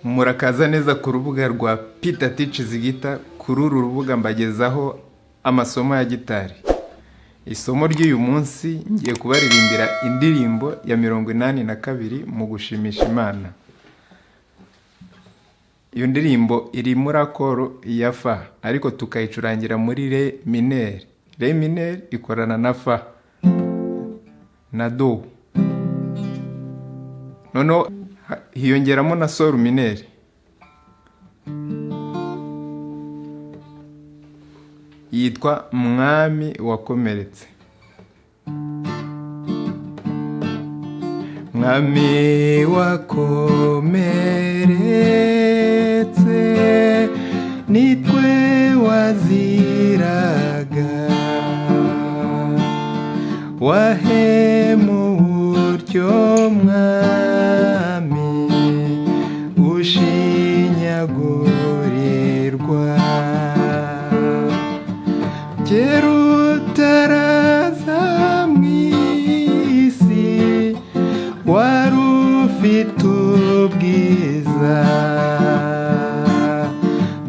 Murakaza neza ku rubuga rwa Peter Teaches Guitar. Kuri uru rubuga mbagezaho amasomo ya gitari. Isomo ry'uyu munsi ngiye kubaririmbira indirimbo ya 82 mu gushimisha Imana. Iyo ndirimbo iri muri akoro ya fa, ariko tukayicurangira muri re mineur. Re mineur ikorana na fa na do. Nono hiyongeramo na sol mineur. Yitwa Mwami wakomeretse. Mwami wakomeretse, nitwe waziraga, wahemuryo Mwami ushinyagurirwa. Kera utaraza mw'isi wari ufite ubwiza,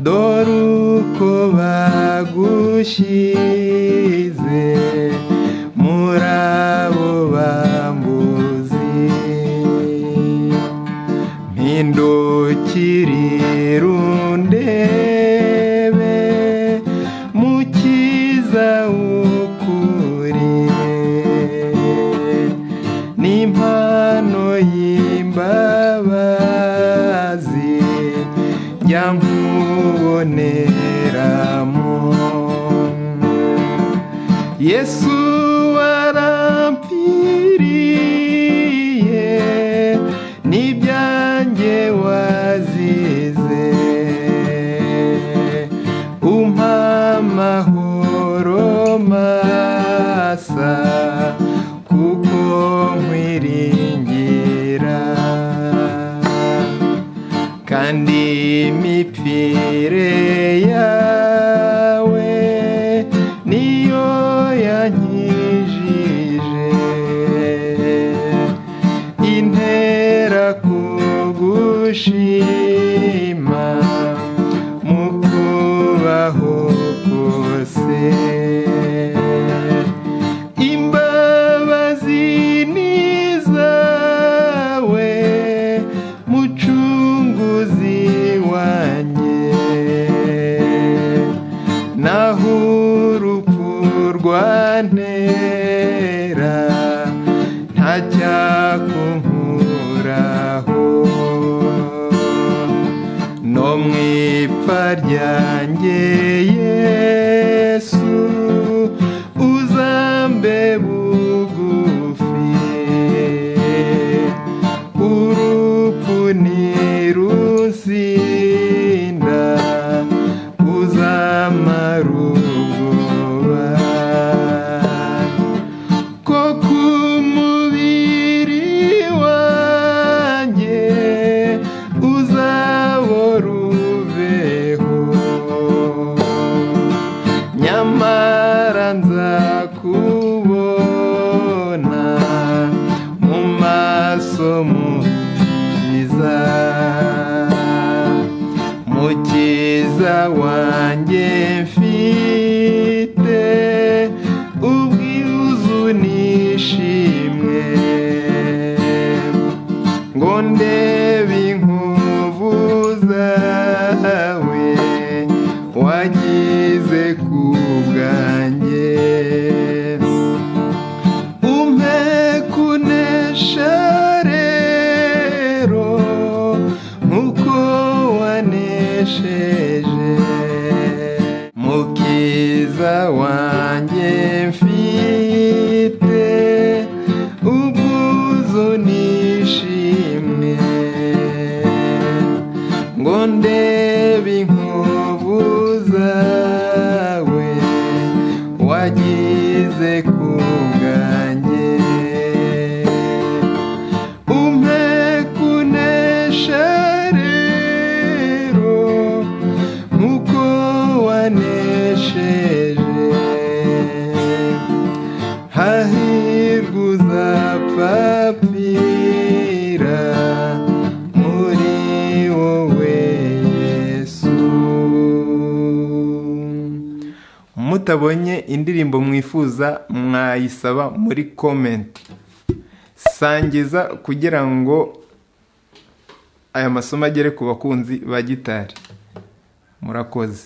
dore uko bagushyize muri abo bambuzi. Mpindukirira undebe, Mukiza w'ukuri, n'impano y'imbabazi njya nkuboneramo. Yesu warampfiriye, n'ibyanjye wazize, umpa amahoro masa kuko nkwiringira. Kandi imipfire yawe niyo yankijije, intera kugushima mu kubaho kose. Imbabazi ni zawe Mucunguzi wanjye, naho urupfu rwantera ntacyakunkuraho. No mw'ipfa ryanjye Yesu uzambe bugufi, urupfu ntirunsinda, uzamara ubwoba. Ko ku mubiri wanjye uzabora ubeho, nyamara nzakubona mu maso Mukiza. Mukiza wanjye mfite ubwuzu nishimwe, ngo ndebe inkovu zawe wagize ku bwanjye. Umpe kunesha rero nk'uko wanesheje. Mukiza wanjye mfite ubwuzu nishimwe, ngo ndebe inkovu zawe wagize ku bwanjye. Umpe kunesha rero nk'uko wanesheje, hahirwa uzapfa apfira muri wowe. mutabonye indirimbo mwifuza mwayisaba muri comment. Sangiza kugira ngo aya masomo agere ku bakunzi ba gitari. Murakoze.